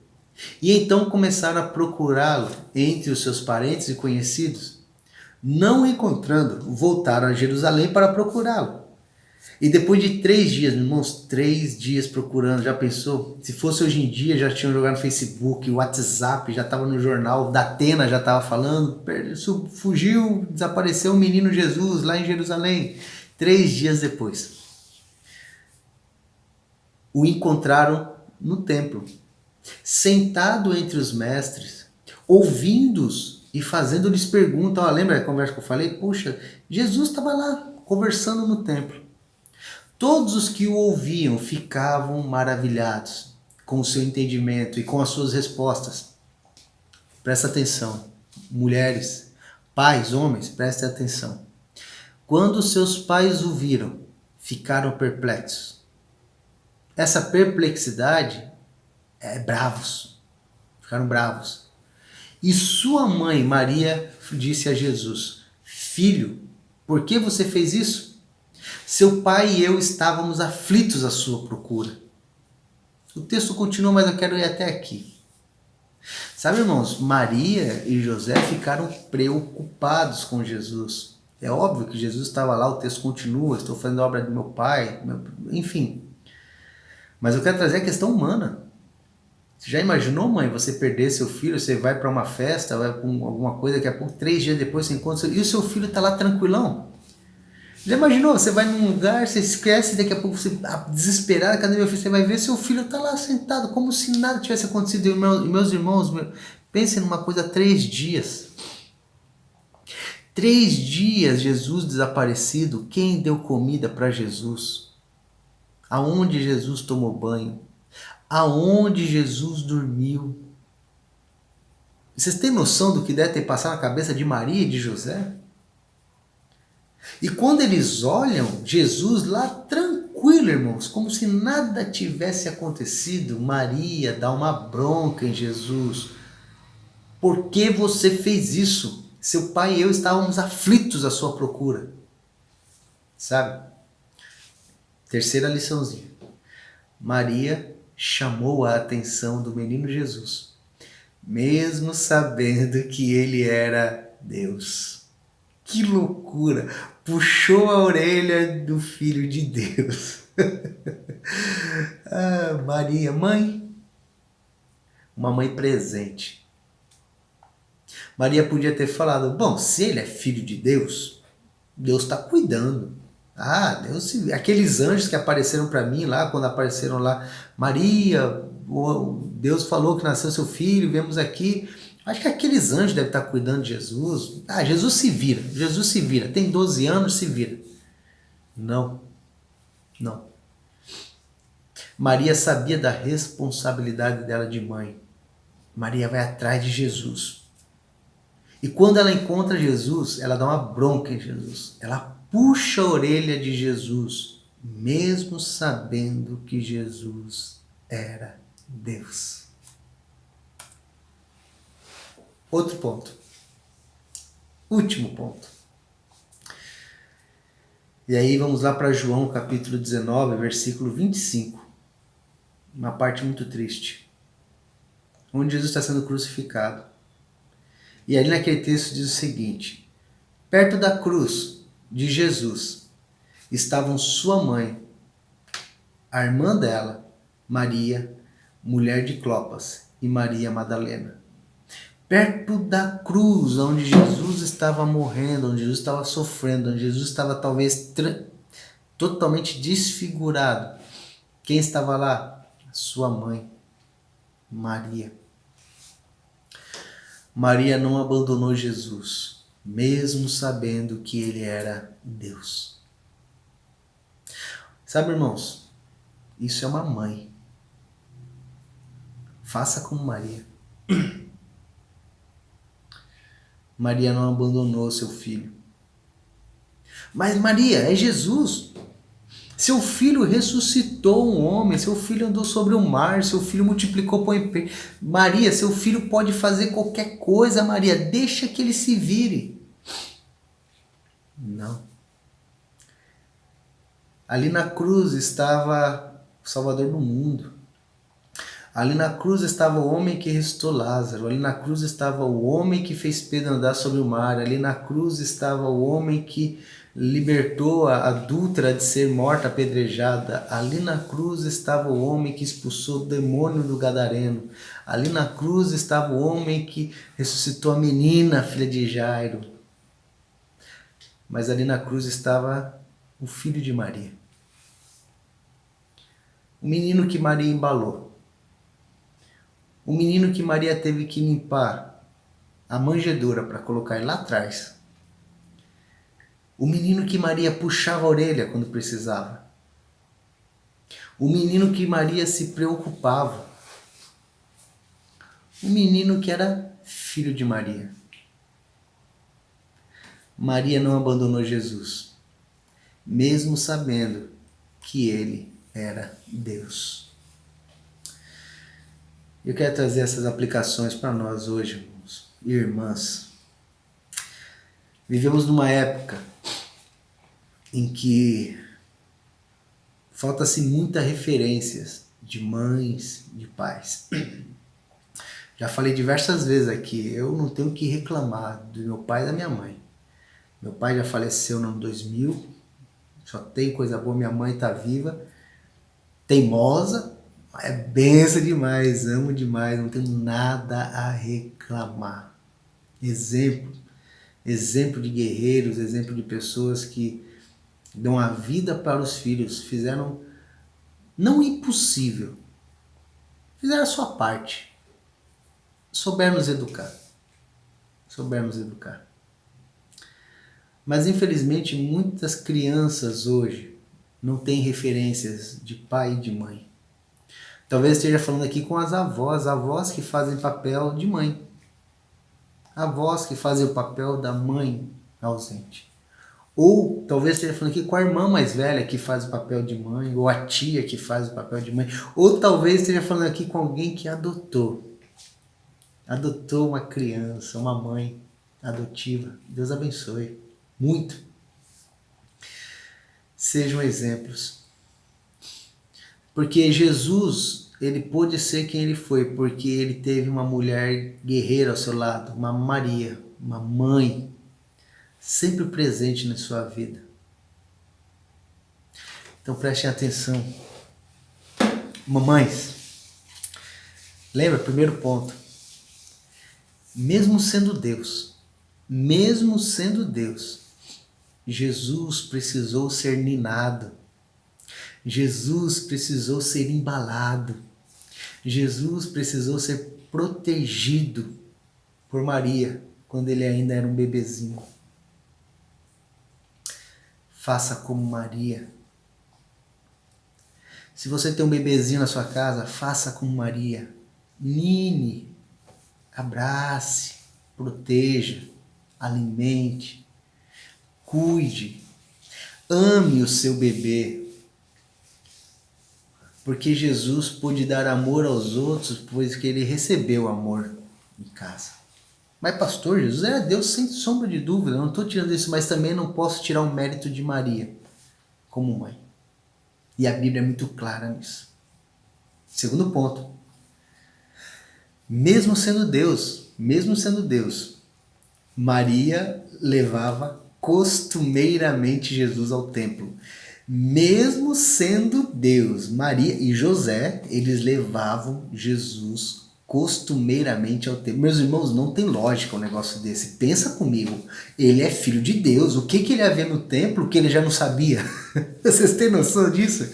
E então começaram a procurá-lo entre os seus parentes e conhecidos. Não encontrando, voltaram a Jerusalém para procurá-lo. E depois de 3 dias, irmãos, 3 dias procurando, já pensou? Se fosse hoje em dia, já tinham jogado no Facebook, WhatsApp, já estava no jornal, Datena já estava falando, fugiu, desapareceu o menino Jesus lá em Jerusalém. 3 dias depois, o encontraram no templo, sentado entre os mestres, ouvindo-os e fazendo-lhes perguntas. Lembra a conversa que eu falei? Puxa, Jesus estava lá conversando no templo. Todos os que o ouviam ficavam maravilhados com o seu entendimento e com as suas respostas. Presta atenção, mulheres, pais, homens, prestem atenção. Quando seus pais o viram, ficaram perplexos. Essa perplexidade é bravos, ficaram bravos. E sua mãe, Maria, disse a Jesus: Filho, por que você fez isso? Seu pai e eu estávamos aflitos à sua procura. O texto continua, mas eu quero ir até aqui. Sabe, irmãos, Maria e José ficaram preocupados com Jesus. É óbvio que Jesus estava lá, o texto continua, estou fazendo a obra do meu pai, enfim. Mas eu quero trazer a questão humana. Você já imaginou, mãe, você perder seu filho, você vai para uma festa, vai para alguma coisa, daqui a pouco, 3 dias depois você encontra, e o seu filho está lá tranquilão? Já imaginou? Você vai num lugar, você esquece, daqui a pouco você, desesperado, cadê meu filho? Você vai ver, seu filho está lá sentado, como se nada tivesse acontecido. E meus irmãos, pensem numa coisa, 3 dias. 3 dias Jesus desaparecido, quem deu comida para Jesus? Aonde Jesus tomou banho? Aonde Jesus dormiu? Vocês têm noção do que deve ter passado na cabeça de Maria e de José? E quando eles olham Jesus lá tranquilo, irmãos, como se nada tivesse acontecido, Maria dá uma bronca em Jesus. Por que você fez isso? Seu pai e eu estávamos aflitos à sua procura. Sabe? Terceira liçãozinha. Maria chamou a atenção do menino Jesus, mesmo sabendo que ele era Deus. Que loucura! Puxou a orelha do Filho de Deus. Maria, mãe, uma mãe presente. Maria podia ter falado, bom, se ele é filho de Deus, Deus está cuidando. Deus, aqueles anjos que apareceram para mim lá, quando apareceram lá, Maria, Deus falou que nasceu seu filho, vemos aqui. Acho que aqueles anjos devem estar cuidando de Jesus. Jesus se vira, tem 12 anos, se vira. Não. Maria sabia da responsabilidade dela de mãe. Maria vai atrás de Jesus. E quando ela encontra Jesus, ela dá uma bronca em Jesus. Ela puxa a orelha de Jesus, mesmo sabendo que Jesus era Deus. Outro ponto. Último ponto. E aí vamos lá para João capítulo 19, versículo 25. Uma parte muito triste. Onde Jesus está sendo crucificado. E ali naquele texto diz o seguinte: perto da cruz de Jesus estavam sua mãe, a irmã dela, Maria, mulher de Clopas, e Maria Madalena. Perto da cruz, onde Jesus estava morrendo, onde Jesus estava sofrendo, onde Jesus estava talvez totalmente desfigurado. Quem estava lá? Sua mãe, Maria. Maria não abandonou Jesus, mesmo sabendo que ele era Deus. Sabe, irmãos, isso é uma mãe. Faça como Maria. Maria não abandonou seu filho. Mas Maria, é Jesus. Seu filho ressuscitou um homem, seu filho andou sobre o mar, seu filho multiplicou pão e peixe. Maria, seu filho pode fazer qualquer coisa, Maria, deixa que ele se vire. Não. Ali na cruz estava o Salvador do mundo. Ali na cruz estava o homem que ressuscitou Lázaro. Ali na cruz estava o homem que fez Pedro andar sobre o mar. Ali na cruz estava o homem que libertou a adúltera de ser morta apedrejada. Ali na cruz estava o homem que expulsou o demônio do gadareno. Ali na cruz estava o homem que ressuscitou a menina, filha de Jairo. Mas ali na cruz estava o filho de Maria. O menino que Maria embalou. O menino que Maria teve que limpar a manjedoura para colocar ele lá atrás. O menino que Maria puxava a orelha quando precisava. O menino que Maria se preocupava. O menino que era filho de Maria. Maria não abandonou Jesus, mesmo sabendo que ele era Deus. Eu quero trazer essas aplicações para nós hoje, irmãos e irmãs. Vivemos numa época em que falta-se muitas referências de mães, de pais. Já falei diversas vezes aqui, eu não tenho que reclamar do meu pai e da minha mãe. Meu pai já faleceu no ano 2000, só tem coisa boa, minha mãe está viva, teimosa, é benção demais, amo demais, não tenho nada a reclamar. Exemplo de guerreiros, exemplo de pessoas que dão a vida para os filhos, fizeram não o impossível, fizeram a sua parte, souberam nos educar. Mas infelizmente muitas crianças hoje não têm referências de pai e de mãe. Talvez esteja falando aqui com as avós que fazem papel de mãe, avós que fazem o papel da mãe ausente. Ou talvez esteja falando aqui com a irmã mais velha que faz o papel de mãe, ou a tia que faz o papel de mãe, ou talvez esteja falando aqui com alguém que adotou uma criança, uma mãe adotiva. Deus abençoe muito. Sejam exemplos. Porque Jesus, ele pôde ser quem ele foi, porque ele teve uma mulher guerreira ao seu lado, uma Maria, uma mãe, sempre presente na sua vida. Então prestem atenção. Mamães, lembra, primeiro ponto, mesmo sendo Deus, Jesus precisou ser ninado, Jesus precisou ser embalado, Jesus precisou ser protegido por Maria quando ele ainda era um bebezinho. Faça como Maria. Se você tem um bebezinho na sua casa, faça como Maria. Nine, abrace, proteja, alimente, cuide, ame o seu bebê. Porque Jesus pôde dar amor aos outros, pois que ele recebeu amor em casa. Mas pastor, Jesus era Deus sem sombra de dúvida, eu não estou tirando isso, mas também não posso tirar o mérito de Maria como mãe. E a Bíblia é muito clara nisso. Segundo ponto, mesmo sendo Deus, Maria levava costumeiramente Jesus ao templo. Mesmo sendo Deus, Maria e José, eles levavam Jesus costumeiramente ao templo. Meus irmãos, não tem lógica um negócio desse. Pensa comigo, ele é filho de Deus. O que ele ia ver no templo que ele já não sabia? Vocês têm noção disso?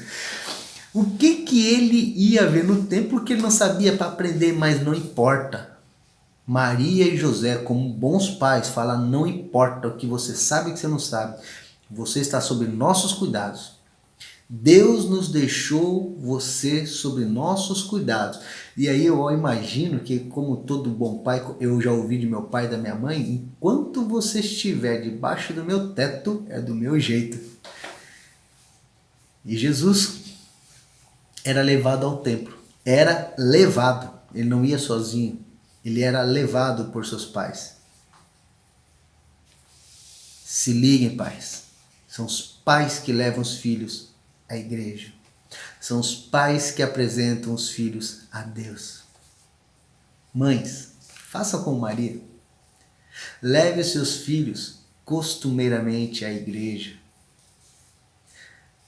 O que ele ia ver no templo que ele não sabia para aprender? Mas não importa. Maria e José, como bons pais, falam: não importa o que você sabe e o que você não sabe. Você está sob nossos cuidados. Deus nos deixou você sobre nossos cuidados. E aí eu imagino que, como todo bom pai, eu já ouvi de meu pai e da minha mãe, enquanto você estiver debaixo do meu teto, é do meu jeito. E Jesus era levado ao templo. Era levado. Ele não ia sozinho. Ele era levado por seus pais. Se liguem, pais. São os pais que levam os filhos à igreja. São os pais que apresentam os filhos a Deus. Mães, façam como Maria. Leve os seus filhos costumeiramente à igreja.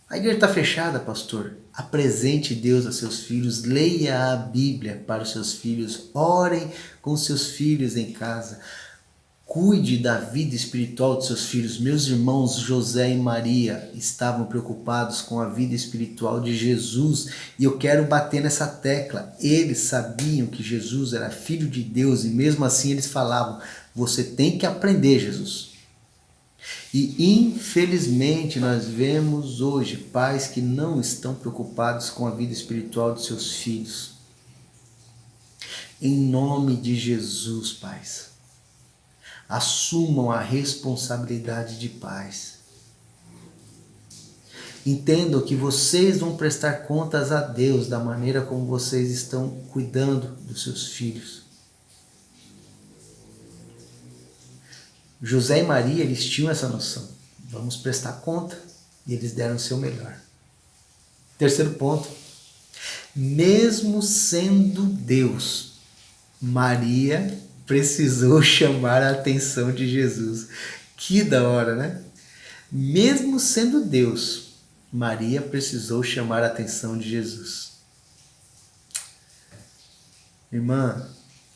A igreja está fechada, pastor. Apresente Deus a seus filhos. Leia a Bíblia para os seus filhos. Orem com seus filhos em casa. Cuide da vida espiritual de seus filhos. Meus irmãos José e Maria estavam preocupados com a vida espiritual de Jesus. E eu quero bater nessa tecla. Eles sabiam que Jesus era filho de Deus e mesmo assim eles falavam: você tem que aprender, Jesus. E infelizmente nós vemos hoje pais que não estão preocupados com a vida espiritual de seus filhos. Em nome de Jesus, pais, assumam a responsabilidade de pais. Entendam que vocês vão prestar contas a Deus da maneira como vocês estão cuidando dos seus filhos. José e Maria, eles tinham essa noção. Vamos prestar conta. E eles deram o seu melhor. Terceiro ponto. Mesmo sendo Deus, Maria precisou chamar a atenção de Jesus. Que da hora, né? Mesmo sendo Deus, Maria precisou chamar a atenção de Jesus. Irmã,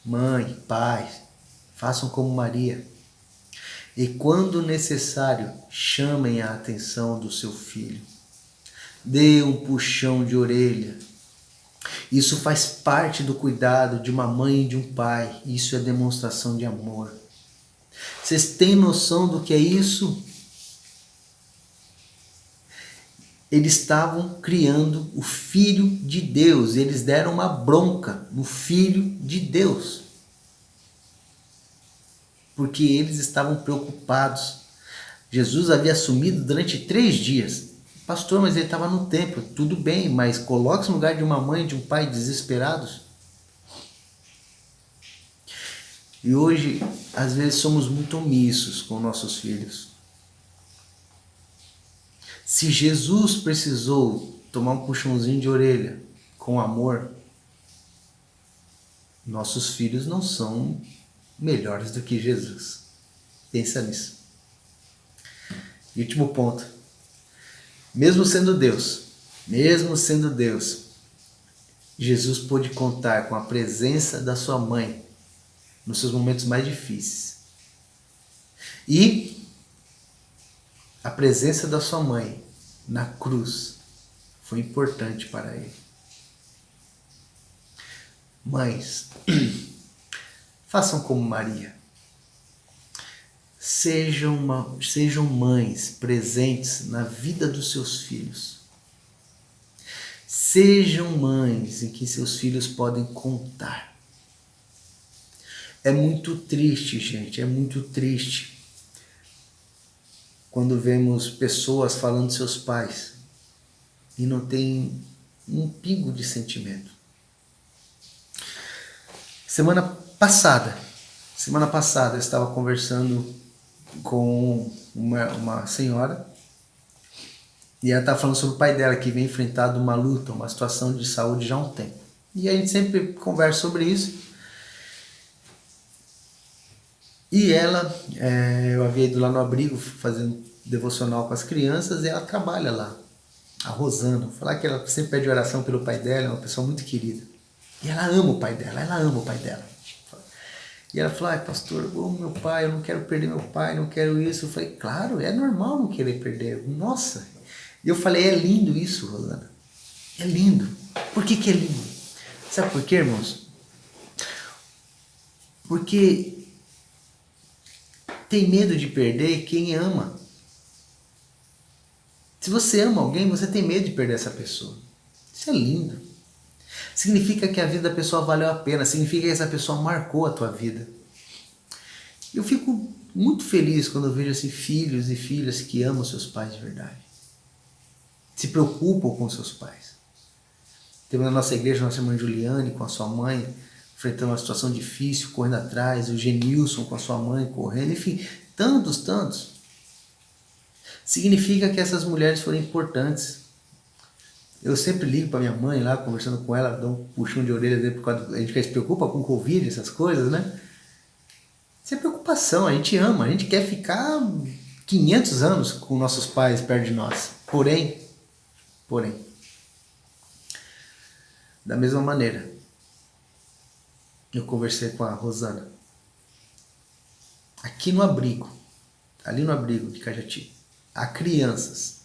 mãe, pai, façam como Maria. E quando necessário, chamem a atenção do seu filho. Dê um puxão de orelha. Isso faz parte do cuidado de uma mãe e de um pai. Isso é demonstração de amor. Vocês têm noção do que é isso? Eles estavam criando o Filho de Deus. Eles deram uma bronca no Filho de Deus. Porque eles estavam preocupados. Jesus havia sumido durante 3 dias. Pastor, mas ele estava no templo. Tudo bem, mas coloque-se no lugar de uma mãe e de um pai desesperados. E hoje, às vezes, somos muito omissos com nossos filhos. Se Jesus precisou tomar um puxãozinho de orelha com amor, nossos filhos não são melhores do que Jesus. Pensa nisso. E último ponto. Mesmo sendo Deus, Jesus pôde contar com a presença da sua mãe nos seus momentos mais difíceis. E a presença da sua mãe na cruz foi importante para ele. Mães, façam como Maria. Sejam mães presentes na vida dos seus filhos. Sejam mães em que seus filhos podem contar. É muito triste, gente, é muito triste quando vemos pessoas falando de seus pais e não tem um pingo de sentimento. Semana passada eu estava conversando com uma senhora e ela estava falando sobre o pai dela que vem enfrentando uma luta, uma situação de saúde já há um tempo. E a gente sempre conversa sobre isso. E ela, eu havia ido lá no abrigo fazendo devocional com as crianças e ela trabalha lá, a Rosana. Vou falar que ela sempre pede oração pelo pai dela, é uma pessoa muito querida. E ela ama o pai dela, E ela falou, pastor, meu pai, eu não quero perder meu pai, não quero isso. Eu falei, claro, é normal não querer perder. Nossa. E eu falei, é lindo isso, Rosana. É lindo. Por que é lindo? Sabe por quê, irmãos? Porque tem medo de perder quem ama. Se você ama alguém, você tem medo de perder essa pessoa. Isso é lindo. Significa que a vida da pessoa valeu a pena, significa que essa pessoa marcou a tua vida. Eu fico muito feliz quando eu vejo assim, filhos e filhas que amam seus pais de verdade. Se preocupam com seus pais. Temos na nossa igreja, nossa irmã Juliane com a sua mãe, enfrentando uma situação difícil, correndo atrás, o Genilson com a sua mãe correndo, enfim, tantos. Significa que essas mulheres foram importantes. Eu sempre ligo para minha mãe lá, conversando com ela, dou um puxão de orelha dele, por causa a gente se preocupa com Covid, essas coisas, né? Isso é preocupação, a gente ama, a gente quer ficar 500 anos com nossos pais perto de nós. Porém, da mesma maneira, eu conversei com a Rosana, aqui no abrigo, ali no abrigo de Cajati, há crianças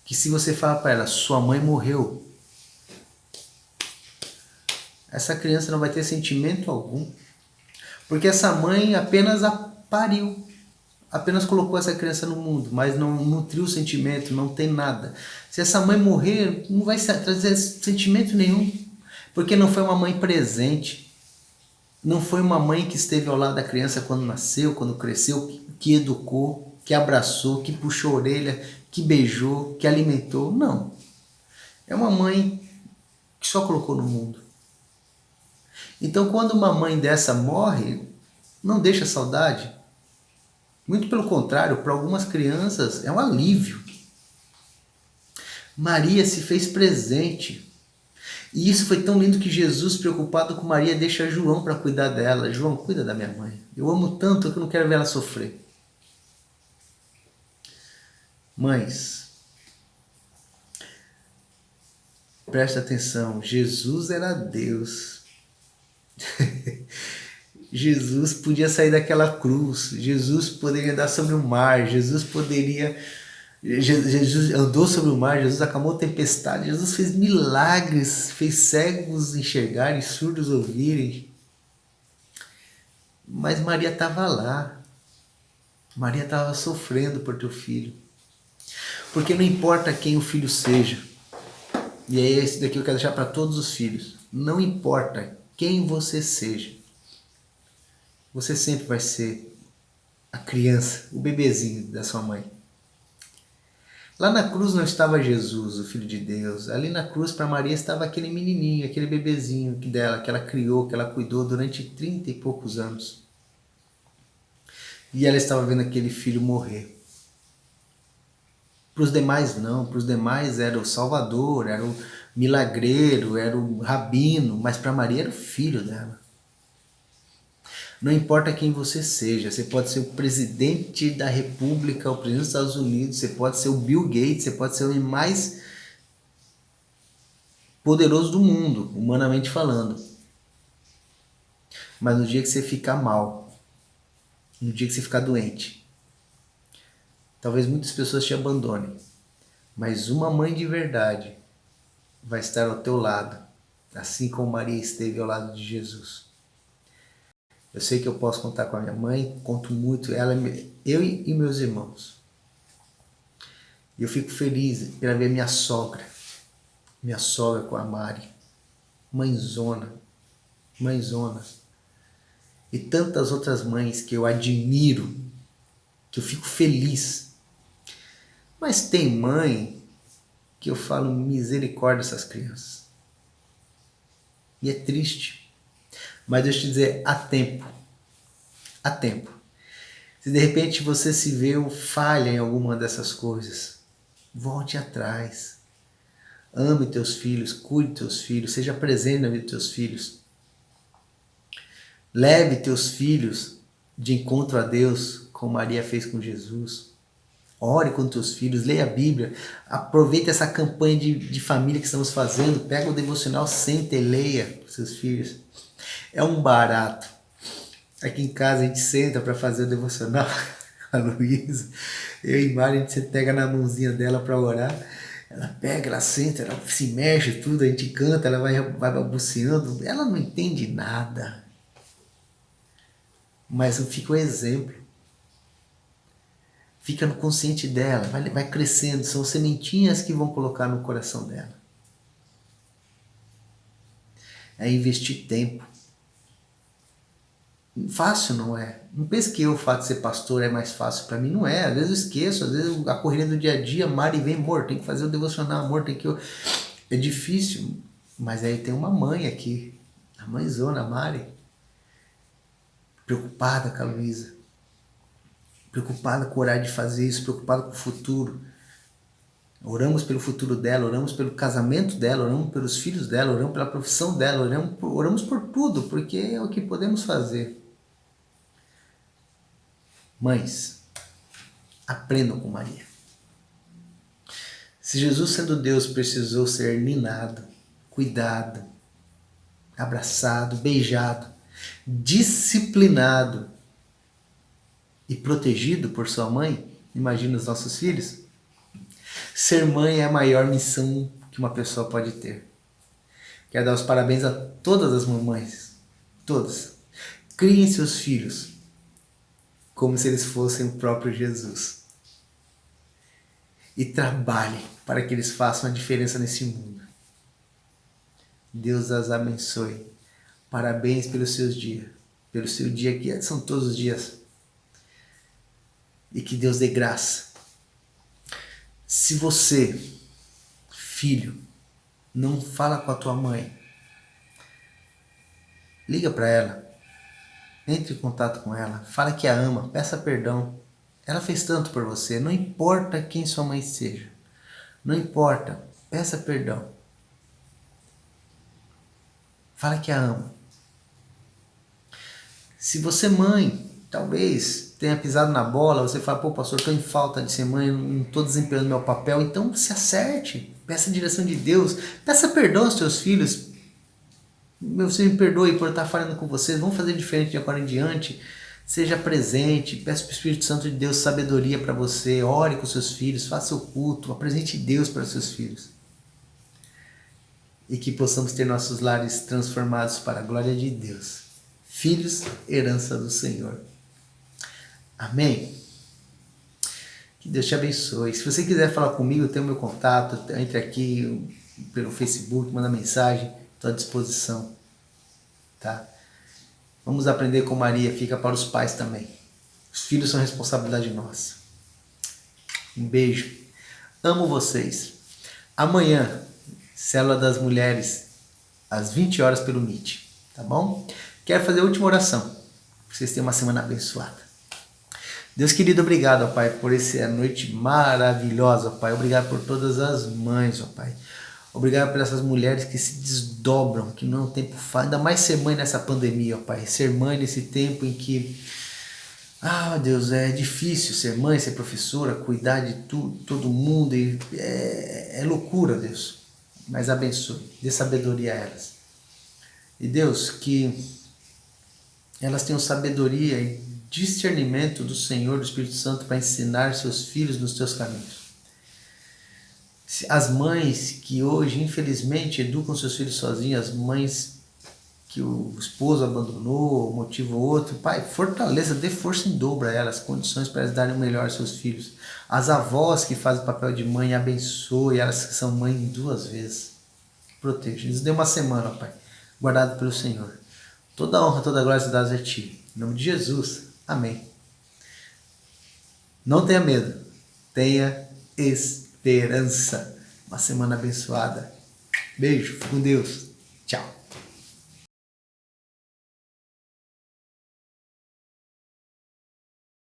que se você falar para ela, sua mãe morreu, essa criança não vai ter sentimento algum, porque essa mãe apenas a pariu, apenas colocou essa criança no mundo, mas não nutriu sentimento, não tem nada. Se essa mãe morrer, não vai trazer sentimento nenhum, porque não foi uma mãe presente, não foi uma mãe que esteve ao lado da criança quando nasceu, quando cresceu, que educou, que abraçou, que puxou a orelha, que beijou, que alimentou. Não. É uma mãe que só colocou no mundo. Então, quando uma mãe dessa morre, não deixa saudade. Muito pelo contrário, para algumas crianças é um alívio. Maria se fez presente. E isso foi tão lindo que Jesus, preocupado com Maria, deixa João para cuidar dela. João, cuida da minha mãe. Eu amo tanto que eu não quero ver ela sofrer. Mães, presta atenção, Jesus era Deus. Jesus podia sair daquela cruz, Jesus poderia andar sobre o mar, Jesus andou sobre o mar, Jesus acalmou a tempestade, Jesus fez milagres, fez cegos enxergarem, surdos ouvirem. Mas Maria estava lá, Maria estava sofrendo por teu filho. Porque não importa quem o filho seja, e é esse daqui eu quero deixar para todos os filhos, não importa quem você seja, você sempre vai ser a criança, o bebezinho da sua mãe. Lá na cruz não estava Jesus, o Filho de Deus. Ali na cruz para Maria estava aquele menininho, aquele bebezinho dela, que ela criou, que ela cuidou durante 30 e poucos anos. E ela estava vendo aquele filho morrer. Para os demais não, para os demais era o Salvador, era o milagreiro, era o rabino, mas para Maria era o filho dela. Não importa quem você seja, você pode ser o presidente da República, o presidente dos Estados Unidos, você pode ser o Bill Gates, você pode ser o homem mais poderoso do mundo, humanamente falando. Mas no dia que você ficar mal, no dia que você ficar doente, talvez muitas pessoas te abandonem, mas uma mãe de verdade vai estar ao teu lado, assim como Maria esteve ao lado de Jesus. Eu sei que eu posso contar com a minha mãe, conto muito, eu e meus irmãos. E eu fico feliz pela ver minha sogra com a Mari, mãezona, e tantas outras mães que eu admiro, que eu fico feliz. Mas tem mãe que eu falo misericórdia dessas crianças. E é triste. Mas deixa eu te dizer, há tempo. Há tempo. Se de repente você se vê ou falha em alguma dessas coisas, volte atrás. Ame teus filhos, cuide teus filhos, seja presente na vida dos teus filhos. Leve teus filhos de encontro a Deus, como Maria fez com Jesus. Ore com teus filhos, leia a Bíblia, aproveite essa campanha de família que estamos fazendo, pega o devocional, senta e leia com seus filhos. É um barato. Aqui em casa a gente senta para fazer o devocional, a Luísa, eu e Mari, a gente pega na mãozinha dela para orar, ela pega, ela senta, ela se mexe tudo, a gente canta, ela vai balbuciando, ela não entende nada, mas fica o exemplo, fica no consciente dela, vai crescendo, são sementinhas que vão colocar no coração dela. É investir tempo. Fácil não é. Não pense que o fato de ser pastor é mais fácil para mim. Não é. Às vezes eu esqueço. Às vezes a correria do dia a dia, Mari vem, amor, tem que fazer o devocional, amor, tem que... É difícil. Mas aí tem uma mãe aqui. A mãezona, a Mari. Preocupada com a Luísa. Preocupada com o horário de fazer isso. Preocupada com o futuro. Oramos pelo futuro dela, oramos pelo casamento dela, oramos pelos filhos dela, oramos pela profissão dela, oramos por tudo, porque é o que podemos fazer. Mães, aprendam com Maria. Se Jesus, sendo Deus, precisou ser ninado, cuidado, abraçado, beijado, disciplinado e protegido por sua mãe, imagina os nossos filhos. Ser mãe é a maior missão que uma pessoa pode ter. Quero dar os parabéns a todas as mamães, todas. Criem seus filhos como se eles fossem o próprio Jesus. E trabalhem para que eles façam a diferença nesse mundo. Deus as abençoe. Parabéns pelos seus dias, pelo seu dia que são todos os dias. E que Deus dê graça. Se você, filho, não fala com a tua mãe, liga para ela, entre em contato com ela, fala que a ama, peça perdão. Ela fez tanto por você, não importa quem sua mãe seja, não importa, peça perdão. Fala que a ama. Se você, mãe, talvez tenha pisado na bola, você fala, pô, pastor, estou em falta de ser mãe, não estou desempenhando meu papel, então se acerte, peça a direção de Deus, peça perdão aos seus filhos. Meu Senhor, me perdoe por estar falando com vocês, vamos fazer diferente de agora em diante. Seja presente, peça para o Espírito Santo de Deus sabedoria para você, ore com seus filhos, faça o culto, apresente Deus para seus filhos. E que possamos ter nossos lares transformados para a glória de Deus. Filhos, herança do Senhor. Amém? Que Deus te abençoe. Se você quiser falar comigo, tem o meu contato, entre aqui pelo Facebook, manda mensagem, estou à disposição. Tá? Vamos aprender com Maria, fica para os pais também. Os filhos são responsabilidade nossa. Um beijo. Amo vocês. Amanhã, Célula das Mulheres, às 20 horas pelo Meet. Tá bom? Quero fazer a última oração. Para vocês terem uma semana abençoada. Deus querido, obrigado, ó Pai, por essa noite maravilhosa, ó Pai. Obrigado por todas as mães, ó Pai. Obrigado por essas mulheres que se desdobram, que não é um tempo fácil, ainda mais ser mãe nessa pandemia, ó Pai. Ser mãe nesse tempo em que, Deus, é difícil ser mãe, ser professora, cuidar de todo mundo. É loucura, Deus. Mas abençoe, dê sabedoria a elas. E Deus, que elas tenham sabedoria e discernimento do Senhor, do Espírito Santo, para ensinar seus filhos nos teus caminhos. As mães que hoje, infelizmente, educam seus filhos sozinhas, as mães que o esposo abandonou, motivo ou outro, Pai, fortaleça, dê força em dobro a elas, condições para elas darem o melhor aos seus filhos. As avós que fazem o papel de mãe, abençoe, elas que são mãe 2 vezes. Proteja. Nos dê uma semana, Pai, guardado pelo Senhor. Toda a honra, toda a glória se dá a Ti. Em nome de Jesus. Amém. Não tenha medo. Tenha esperança. Uma semana abençoada. Beijo. Com Deus. Tchau.